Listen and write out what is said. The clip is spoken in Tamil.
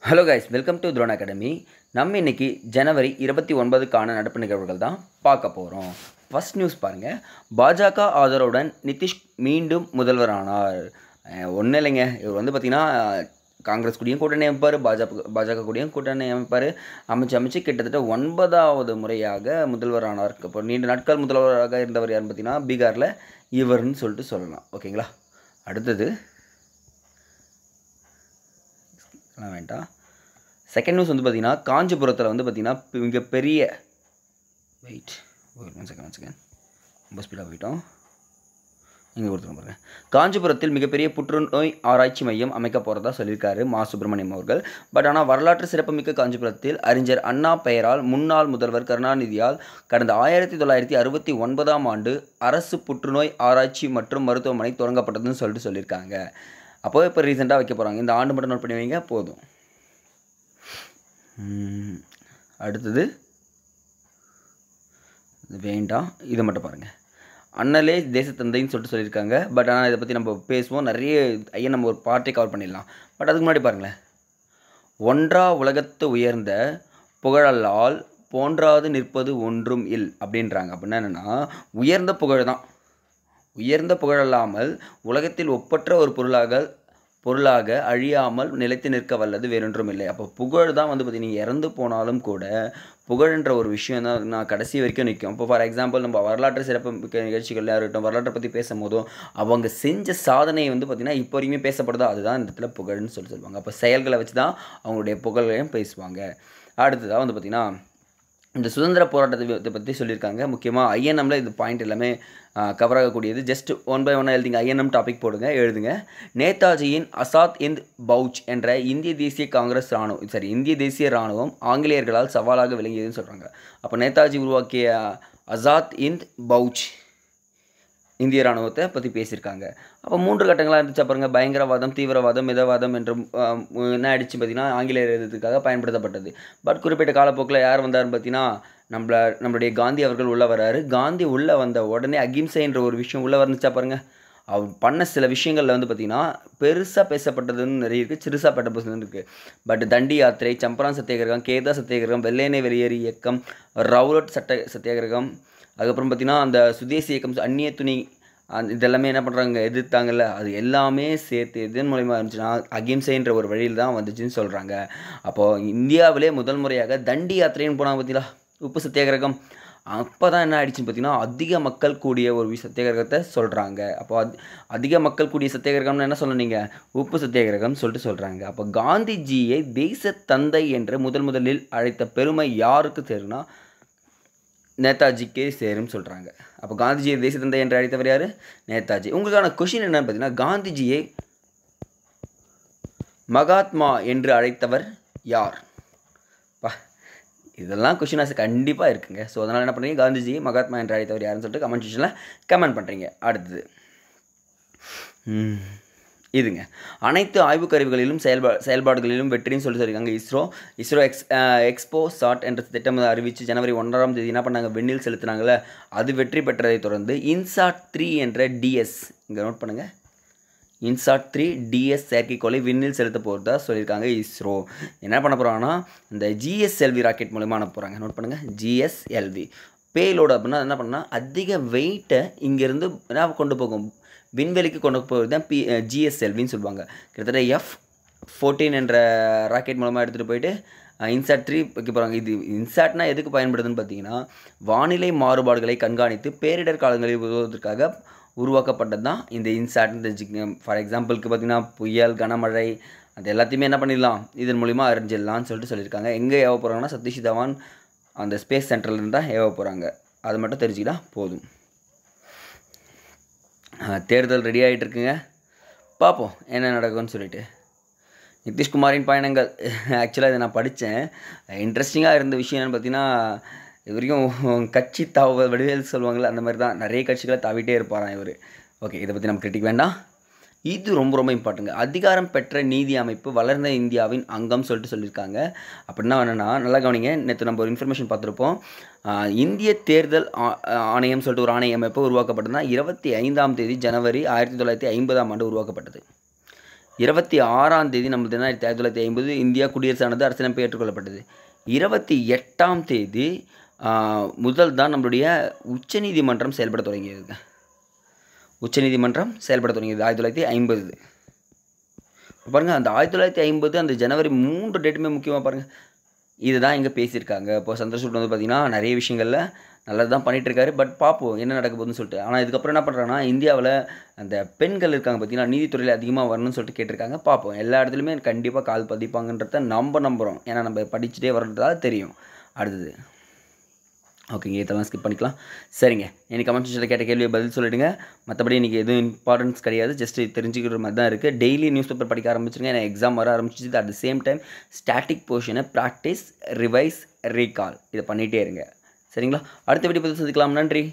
Hello guys, welcome to throne academy. நம்ம இன்னைக்கு ஜனவரி 29க்கான நடப்பு நிகழ்வுகள் தான் பார்க்க போகிறோம். ஃபர்ஸ்ட் நியூஸ் பாருங்கள். பாஜக ஆதரவுடன் நிதிஷ் மீண்டும் முதல்வரானார். ஒன்றும் இல்லைங்க, இவர் வந்து பார்த்திங்கன்னா காங்கிரஸ் கூடயும் கூட்டணி அமைப்பார், பாஜக கூடயும் கூட்டணி அமைப்பார். அமைச்சு கிட்டத்தட்ட 9வது முறையாக முதல்வரானார். இப்போ நீண்ட நாட்கள் முதல்வராக இருந்தவர் யாருன்னு பார்த்தீங்கன்னா பீகாரில் இவர்னு சொல்லிட்டு சொல்லலாம். ஓகேங்களா. அடுத்தது வேண்டாம். செகண்ட் நியூஸ் வந்து பார்த்திங்கன்னா காஞ்சிபுரத்தில் வந்து பார்த்திங்கன்னா மிகப்பெரிய ஒன் செகண்ட் ரொம்ப ஸ்பீடாக போயிட்டோம். இங்கே கொடுத்துருங்க பாருங்கள். காஞ்சிபுரத்தில் மிகப்பெரிய புற்றுநோய் ஆராய்ச்சி மையம் அமைக்க போகிறதா சொல்லியிருக்காரு மா சுப்பிரமணியம் அவர்கள். பட் ஆனால் வரலாற்று சிறப்புமிக்க காஞ்சிபுரத்தில் அறிஞர் அண்ணா பெயரால் முன்னாள் முதல்வர் கருணாநிதியால் கடந்த 1969ஆம் ஆண்டு அரசு புற்றுநோய் ஆராய்ச்சி மற்றும் மருத்துவமனை தொடங்கப்பட்டதுன்னு சொல்லியிருக்காங்க. அப்போது இப்போ ரீசெண்டாக வைக்க போகிறாங்க. இந்த ஆண்டு மட்டும் நோட் பண்ணி வைங்க போதும். அடுத்தது வேண்டாம், இதை மட்டும் பாருங்கள். அண்ணலே தேசத்தந்தைன்னு சொல்லிட்டு சொல்லியிருக்காங்க. பட் ஆனால் இதை பற்றி நம்ம பேசுவோம் நிறைய. நம்ம ஒரு பார்ட்டை கவர் பண்ணிடலாம். பட் அதுக்கு முன்னாடி பாருங்களேன். ஒன்றா உலகத்து உயர்ந்த புகழல்லால் போன்றாது நிற்பது ஒன்றும் இல் அப்படின்றாங்க. அப்படின்னா என்னென்னா, உயர்ந்த புகழ் தான். உயர்ந்த புகழல்லாமல் உலகத்தில் ஒப்பற்ற ஒரு பொருளாக அழியாமல் நிலைத்து நிற்க வல்லது வேறொன்றும் இல்லை. அப்போ புகழ் தான் வந்து பார்த்திங்கன்னா நீங்கள் இறந்து போனாலும் கூட புகழ்ன்ற ஒரு விஷயம் தான் நான் கடைசி வரைக்கும் நிற்கும். இப்போ ஃபார் எக்ஸாம்பிள் நம்ம வரலாற்று சிறப்பு நிகழ்ச்சிகள்லாம் இருக்கட்டும், வரலாற்றை பற்றி பேசும்போதும் அவங்க செஞ்ச சாதனை வந்து பார்த்திங்கன்னா இப்போ வரைக்குமே பேசப்படுதோ அதுதான் இந்த இடத்துல புகழ்னு சொல்லுவாங்க. அப்போ செயல்களை வச்சு தான் அவங்களுடைய புகழையும் பேசுவாங்க. அடுத்ததாக வந்து பார்த்திங்கன்னா இந்த சுதந்திர போராட்டத்தை பற்றி சொல்லியிருக்காங்க. முக்கியமாக ஐஎன்எம்மில் இது பாயிண்ட் எல்லாமே கவர் ஆகக்கூடியது. ஜஸ்ட் 1 by 1 எழுதிங்க. ஐஎன்எம் டாபிக் போடுங்க, எழுதுங்க. நேதாஜியின் அசாத் இந்த் பௌச் என்ற இந்திய தேசிய இராணுவம் ஆங்கிலேயர்களால் சவாலாக விளங்கியதுன்னு சொல்கிறாங்க. அப்போ நேதாஜி உருவாக்கிய அசாத் இந்த் பௌச் இந்திய இராணுவத்தை பற்றி பேசியிருக்காங்க. அப்போ 3 கட்டங்களாக இருந்துச்சு. பாருங்க, பயங்கரவாதம், தீவிரவாதம், மிதவாதம் என்றும் என்ன ஆயிடுச்சு பார்த்தீங்கன்னா ஆங்கிலேயர் எதிர்த்துக்காக பயன்படுத்தப்பட்டது. பட் குறிப்பிட்ட காலப்போக்கில் யார் வந்தார்னு பார்த்தீங்கன்னா நம்மளுடைய காந்தி அவர்கள் உள்ளே வராரு. காந்தி உள்ளே வந்த உடனே அகிம்சைன்ற ஒரு விஷயம் உள்ளே வந்துச்சா பாருங்கள். அவர் பண்ண சில விஷயங்களில் வந்து பார்த்திங்கன்னா பெருசாக பேசப்பட்டதுன்னு நிறைய இருக்குது, சிறுசாக பேசப்பட்டதுன்னு இருக்குது. பட் தண்டி யாத்திரை, சம்பரான் சத்தியாகிரகம், கேதா சத்தியாகிரகம், வெள்ளையனே வெளியேறு இயக்கம், ரவுலட் சத்தியாகிரகம், அதுக்கப்புறம் பார்த்திங்கன்னா அந்த சுதேசி இயக்கம், அந்நிய துணி, இதெல்லாமே என்ன பண்ணுறாங்க, எதிர்த்தாங்கல்ல. அது எல்லாமே சேர்த்து இதன் மூலயமா இருந்துச்சுன்னா அகிம்சைன்ற ஒரு வழியில் தான் வந்துச்சுன்னு சொல்கிறாங்க. அப்போது இந்தியாவிலே முதல் முறையாக தண்டி யாத்திரைன்னு போனாங்க பார்த்தீங்களா, உப்பு சத்தியாகிரகம். அப்போ தான் என்ன ஆயிடுச்சுன்னு பார்த்தீங்கன்னா அதிக மக்கள் கூடிய ஒரு சத்தியாகிரகத்தை சொல்கிறாங்க. அப்போ அதிக மக்கள் கூடிய சத்தியாகிரகம்னு என்ன சொன்னீங்க, உப்பு சத்தியாகிரகம் சொல்லிட்டு சொல்கிறாங்க. அப்போ காந்திஜியை தேச தந்தை என்று முதலில் அழைத்த பெருமை யாருக்கு சேரும்னா நேதாஜிக்கே சேரும் சொல்கிறாங்க. அப்போ காந்திஜியை தேசத்தந்தை என்று அழைத்தவர் யார், நேதாஜி. உங்களுக்கான கொஷின் என்னன்னு பார்த்தீங்கன்னா, காந்திஜியை மகாத்மா என்று அழைத்தவர் யார்? இதெல்லாம் கொஷினாக கண்டிப்பாக இருக்குங்க. ஸோ அதனால் என்ன பண்ணுறீங்க, காந்திஜியை மகாத்மா என்று அழைத்தவர் யாருன்னு சொல்லிட்டு கமெண்ட் செக்ஷனில் கமெண்ட் பண்ணுறீங்க. அடுத்தது இதுங்க, அனைத்து ஆய்வு கருவிகளிலும் செயல்பாடுகளிலும் வெற்றின்னு சொல்லியிருக்காங்க இஸ்ரோ எக்ஸ்போ சாட் என்ற திட்டம் அறிவித்து ஜனவரி 1ஆம் தேதி என்ன பண்ணாங்க, விண்ணில் செலுத்தினாங்களே, அது வெற்றி பெற்றதை தொடர்ந்து இன்சாட் 3 என்ற டிஎஸ், இங்கே நோட் பண்ணுங்கள், இன்சாட் 3 டிஎஸ் செயற்கைக்கோளை விண்ணில் செலுத்த போகிறதா சொல்லியிருக்காங்க இஸ்ரோ. என்ன பண்ண போகிறாங்கன்னா இந்த ஜிஎஸ்எல்வி ராக்கெட் மூலமாக அனுப்ப போகிறாங்க. நோட் பண்ணுங்கள், ஜிஎஸ்எல்வி பேலோடு அப்படின்னா என்ன பண்ணால் அதிக வெயிட்டை இங்கேருந்து என்ன கொண்டு போகும், விண்வெளிக்கு கொண்டு போகிறது தான் ஜிஎஸ்எல்வின்னு சொல்லுவாங்க. கிட்டத்தட்ட F-14 என்ற ராக்கெட் மூலமாக எடுத்துகிட்டு போயிட்டு இன்சாட் 3 வைக்க போகிறாங்க. இது இன்சாட்னா எதுக்கு பயன்படுதுன்னு பார்த்தீங்கன்னா வானிலை மாறுபாடுகளை கண்காணித்து பேரிடர் காலங்களில் உதவுவதற்காக உருவாக்கப்பட்டது தான் இந்த இன்சாட். ஃபார் எக்ஸாம்பிளுக்கு பார்த்தீங்கன்னா புயல், கனமழை, அது எல்லாத்தையுமே என்ன பண்ணிடலாம், இதன் மூலிமா அறிஞ்சிடலான்னு சொல்லிட்டு சொல்லியிருக்காங்க. எங்கே ஏவ போகிறாங்கன்னா சதீஷ் தவான் அந்த ஸ்பேஸ் சென்டர்லேருந்து தான் ஏவ போகிறாங்க. அது மட்டும் தெரிஞ்சுக்கிட்டா போதும். தேர்தல் ரெடி ஆகிட்டு இருக்குங்க, பார்ப்போம் என்ன நடக்கும்னு சொல்லிட்டு. நிதிஷ்குமாரின் பயணங்கள், ஆக்சுவலாக இதை நான் படித்தேன். இன்ட்ரெஸ்டிங்காக இருந்த விஷயம் என்னென்னு பார்த்தீங்கன்னா, இது வரைக்கும் கட்சி தாவ வடிவேல் சொல்லுவாங்கள்ல, அந்த மாதிரி தான் நிறைய கட்சிகளை தாவிட்டே இருப்பாராம் இவர். ஓகே, இதை பற்றி நம்ம கிரிட்டிக் வேண்டாம். இது ரொம்ப ரொம்ப இம்பார்ட்டங்க. அதிகாரம் பெற்ற நீதி அமைப்பு வளர்ந்த இந்தியாவின் அங்கம் சொல்லியிருக்காங்க. அப்படின்னா என்னென்னா, நல்லா கவனிங்க. நேற்று நம்ம ஒரு இன்ஃபர்மேஷன் பார்த்துருப்போம். இந்திய தேர்தல் ஆணையம் சொல்லிட்டு ஒரு ஆணைய அமைப்பு உருவாக்கப்பட்டதுன்னா 25ஆம் தேதி ஜனவரி 1950ஆம் ஆண்டு உருவாக்கப்பட்டது. 26ஆம் தேதி நம்மளுது என்ன 1950 இந்தியா குடியரசானது அரசியலமைப்பு ஏற்றுக்கொள்ளப்பட்டது. 28ஆம் தேதி முதல் தான் நம்மளுடைய உச்சநீதிமன்றம் செயல்பட தொடங்கியதுங்க. உச்சநீதிமன்றம் செயல்பட தொடங்கியது 1950. பாருங்கள், அந்த 1950 அந்த ஜனவரி 3 டேட்டுமே முக்கியமாக பாருங்கள். இதுதான் இங்கே பேசியிருக்காங்க. இப்போ சந்திரசூட் வந்து பார்த்திங்கன்னா நிறைய விஷயங்களில் நல்லது தான் பண்ணிகிட்ருக்காரு. பட் பார்ப்போம் என்ன நடக்க போகுதுன்னு சொல்லிட்டு. ஆனால் இதுக்கப்புறம் என்ன பண்ணுறாங்கன்னா, இந்தியாவில் அந்த பெண்கள் இருக்காங்க பார்த்திங்கன்னா, நீதித்துறையில் அதிகமாக வரணும்னு சொல்லிட்டு கேட்டிருக்காங்க. பார்ப்போம், எல்லா இடத்துலையுமே கண்டிப்பாக கால் பதிப்பாங்கன்றத நம்புகிறோம். ஏன்னா நம்ம படிச்சுட்டே வர்றதால தெரியும். அடுத்தது ஓகேங்க, இதெல்லாம் ஸ்கிப் பண்ணிக்கலாம். சரிங்க, எனக்கு கமெண்ட் செக்ஷனில் கேட்ட கேள்வியை பதில் சொல்லிவிடுங்க. மற்றபடி இன்றைக்கி எதுவும் இம்பார்ட்டன்ஸ் கிடையாது, ஜஸ்ட்டு தெரிஞ்சுக்கிற மாதிரி தான் இருக்குது. டெய்லி நியூஸ் பேப்பர் படிக்க ஆரம்பிச்சிருங்க. ஏன்னா எக்ஸாம் வர ஆரம்பிச்சிச்சு. At the same time static போர்ஷனை ப்ராக்டிஸ், ரிவைஸ், ரீகால் இதை பண்ணிகிட்டே இருங்க. சரிங்களா? அடுத்த வீடியோ பதில் சந்திக்கலாம். நன்றி.